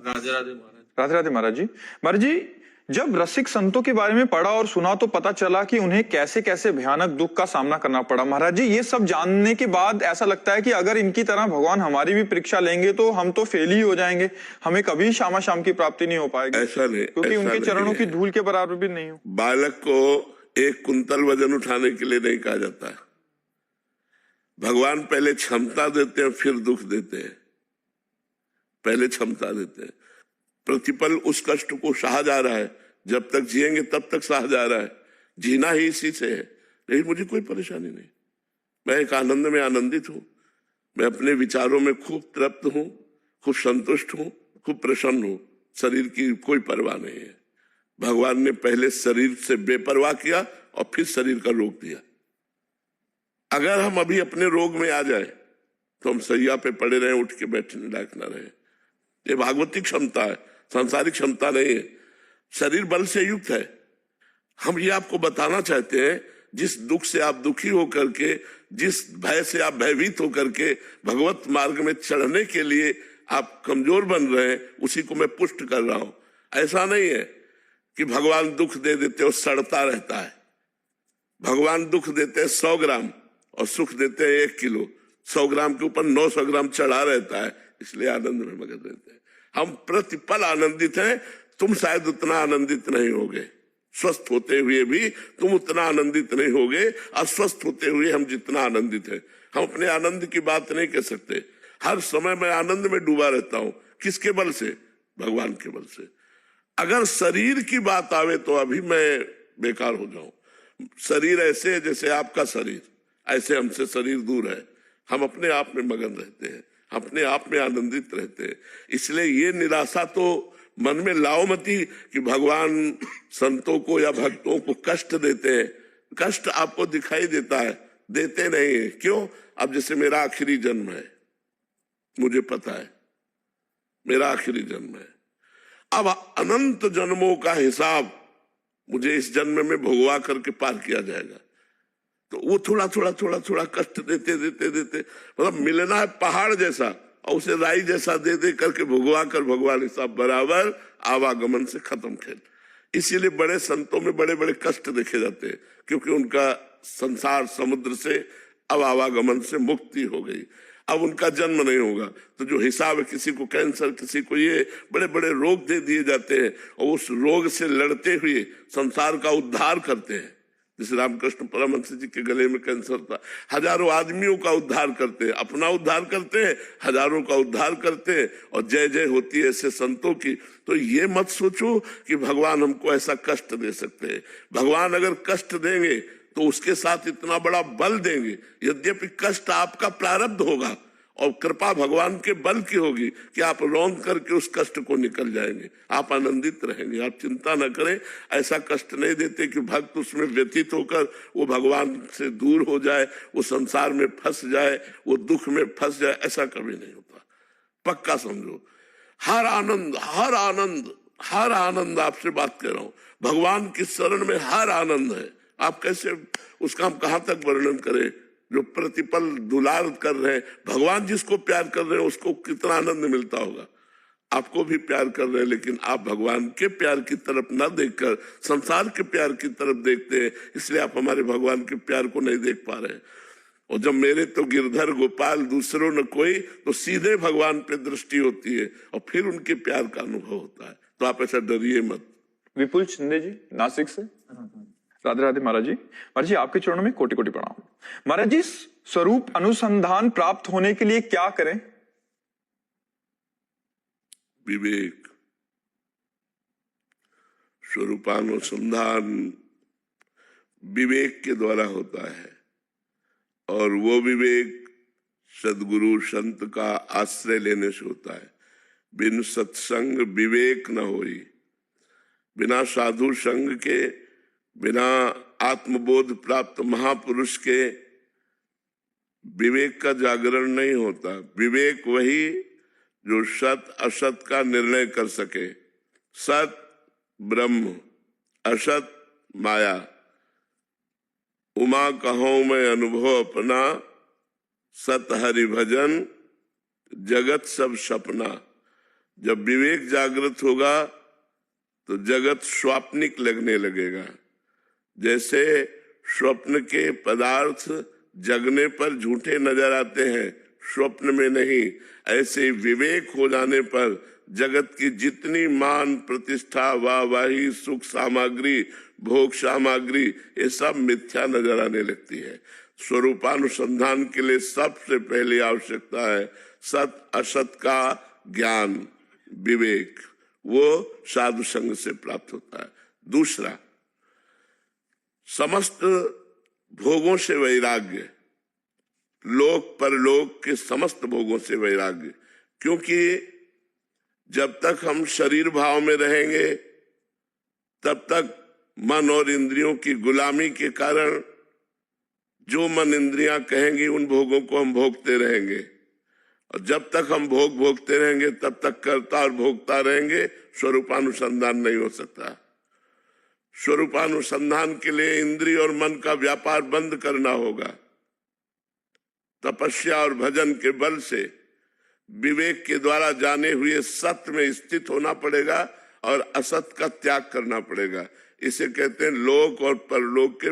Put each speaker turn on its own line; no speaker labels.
राधे राधे महाराज।
राधे राधे महाराज जी। महाराज जी, जब रसिक संतों के बारे में पढ़ा और सुना तो पता चला कि उन्हें कैसे कैसे भयानक दुख का सामना करना पड़ा। महाराज जी, ये सब जानने के बाद ऐसा लगता है कि अगर इनकी तरह भगवान हमारी भी परीक्षा लेंगे तो हम तो फेल ही हो जाएंगे, हमें कभी शामा शाम की प्राप्ति नहीं हो पाएगी।
ऐसा नहीं,
क्योंकि उनके चरणों की धूल के बराबर भी नहीं हो।
बालक को 1 कुंतल वजन उठाने के लिए नहीं कहा जाता है। भगवान पहले क्षमता देते हैं, फिर दुख देते हैं। पहले क्षमता देते हैं, प्रतिपल उस कष्ट को सहा जा रहा है, जब तक जिएंगे तब तक सहा जा रहा है, जीना ही इसी से है। लेकिन मुझे कोई परेशानी नहीं, मैं एक आनंद में आनंदित हूं, मैं अपने विचारों में खूब तृप्त हूं, खूब संतुष्ट हूं, खूब प्रसन्न हूं। शरीर की कोई परवाह नहीं है। भगवान ने पहले शरीर से बेपरवाह किया और फिर शरीर का रोग दिया। अगर हम अभी अपने रोग में आ जाए तो हम सैया पे पड़े रहे, उठ के बैठने लायक ना रहे। ये भागवतिक क्षमता है, सांसारिक क्षमता नहीं है। शरीर बल से युक्त है। हम ये आपको बताना चाहते हैं, जिस दुख से आप दुखी होकर के, जिस भय से आप भयभीत होकर के भगवत मार्ग में चढ़ने के लिए आप कमजोर बन रहे हैं, उसी को मैं पुष्ट कर रहा हूं। ऐसा नहीं है कि भगवान दुख दे देते और सड़ता रहता है। भगवान दुख देते हैं 100 ग्राम और सुख देते हैं 1 किलो। 100 ग्राम के ऊपर 900 ग्राम चढ़ा रहता है, इसलिए आनंद में मगन रहते हैं। हम प्रतिपल आनंदित हैं। तुम शायद उतना आनंदित नहीं होगे, स्वस्थ होते हुए भी तुम उतना आनंदित नहीं होगे, अस्वस्थ होते हुए हम जितना आनंदित हैं। हम अपने आनंद की बात नहीं कह सकते। हर समय मैं आनंद में डूबा रहता हूं। किसके बल से? भगवान के बल से। अगर शरीर की बात आवे तो अभी मैं बेकार हो जाऊं। शरीर ऐसे है जैसे आपका शरीर, ऐसे हमसे शरीर दूर है। हम अपने आप में मगन रहते हैं, अपने आप में आनंदित रहते हैं। इसलिए ये निराशा तो मन में लाओ मती कि भगवान संतों को या भक्तों को कष्ट देते हैं। कष्ट आपको दिखाई देता है, देते नहीं है। क्यों? अब जैसे मेरा आखिरी जन्म है, मुझे पता है मेरा आखिरी जन्म है। अब अनंत जन्मों का हिसाब मुझे इस जन्म में भोगवा करके पार किया जाएगा। तो वो थोड़ा थोड़ा थोड़ा थोड़ा कष्ट देते देते देते, मतलब मिलना है पहाड़ जैसा और उसे राई जैसा दे दे करके भुगवा कर भगवान हिसाब बराबर, आवागमन से खत्म खेल। इसीलिए बड़े संतों में बड़े बड़े कष्ट देखे जाते हैं, क्योंकि उनका संसार समुद्र से अब आवागमन से मुक्ति हो गई। अब उनका जन्म नहीं होगा। तो जो हिसाब है, किसी को कैंसर, किसी को ये बड़े बड़े रोग दे दिए जाते हैं और उस रोग से लड़ते हुए संसार का उद्धार करते हैं। जैसे रामकृष्ण परमहंस जी के गले में कैंसर था, हजारों आदमियों का उद्धार करते हैं, अपना उद्धार करते हैं, हजारों का उद्धार करते हैं और जय जय होती है ऐसे संतों की। तो ये मत सोचो कि भगवान हमको ऐसा कष्ट दे सकते हैं। भगवान अगर कष्ट देंगे तो उसके साथ इतना बड़ा बल देंगे। यद्यपि कष्ट आपका प्रारब्ध होगा और कृपा भगवान के बल की होगी कि आप रौंद करके उस कष्ट को निकल जाएंगे, आप आनंदित रहेंगे। आप चिंता न करें, ऐसा कष्ट नहीं देते कि भक्त उसमें व्यतीत होकर वो भगवान से दूर हो जाए, वो संसार में फंस जाए, वो दुख में फंस जाए। ऐसा कभी नहीं होता, पक्का समझो। हर आनंद हर आनंद हर आनंद, आपसे बात कर रहा हूं, भगवान की शरण में हर आनंद है। आप कैसे उसका हम कहां तक वर्णन करें? जो प्रतिपल दुलार कर रहे हैं, भगवान जिसको प्यार कर रहे हैं उसको कितना आनंद मिलता होगा। आपको भी प्यार कर रहे हैं, लेकिन आप भगवान के प्यार की तरफ न देखकर संसार के प्यार की तरफ देखते हैं, इसलिए आप हमारे भगवान के प्यार को नहीं देख पा रहे हैं। और जब मेरे तो गिरधर गोपाल दूसरों न कोई, तो सीधे भगवान पे दृष्टि होती है और फिर उनके प्यार का अनुभव होता है। तो आप ऐसा डरिए मत।
विपुल शिंदे जी, नासिक से। राधे राधे महाराज जी। महाराज जी, आपके चरणों में कोटि कोटि प्रणाम। महाराज जी, स्वरूप अनुसंधान प्राप्त होने के लिए क्या करें?
विवेक। स्वरूपानुसंधान विवेक के द्वारा होता है, और वो विवेक सदगुरु संत का आश्रय लेने से होता है। बिन सत्संग विवेक न होई। बिना साधु संग के, बिना आत्मबोध प्राप्त महापुरुष के विवेक का जागरण नहीं होता। विवेक वही जो सत असत का निर्णय कर सके। सत ब्रह्म, असत माया। उमा कहूं मैं अनुभव अपना, सत हरि भजन जगत सब सपना। जब विवेक जागृत होगा तो जगत स्वाप्निक लगने लगेगा। जैसे स्वप्न के पदार्थ जगने पर झूठे नजर आते हैं, स्वप्न में नहीं, ऐसे विवेक हो जाने पर जगत की जितनी मान प्रतिष्ठा वाहवाही सुख सामग्री भोग सामग्री ये सब मिथ्या नजर आने लगती है। स्वरूपानुसंधान के लिए सबसे पहले आवश्यकता है सत असत का ज्ञान विवेक, वो साधु संग से प्राप्त होता है। दूसरा, समस्त भोगों से वैराग्य, लोक परलोक के समस्त भोगों से वैराग्य। क्योंकि जब तक हम शरीर भाव में रहेंगे तब तक मन और इंद्रियों की गुलामी के कारण जो मन इंद्रियां कहेंगी उन भोगों को हम भोगते रहेंगे, और जब तक हम भोग भोगते रहेंगे तब तक कर्ता और भोगता रहेंगे, स्वरूपानुसंधान नहीं हो सकता। स्वरूपानुसंधान के लिए इंद्रिय और मन का व्यापार बंद करना होगा। तपस्या और भजन के बल से विवेक के द्वारा जाने हुए सत्य में स्थित होना पड़ेगा और असत का त्याग करना पड़ेगा। इसे कहते हैं लोक और परलोक के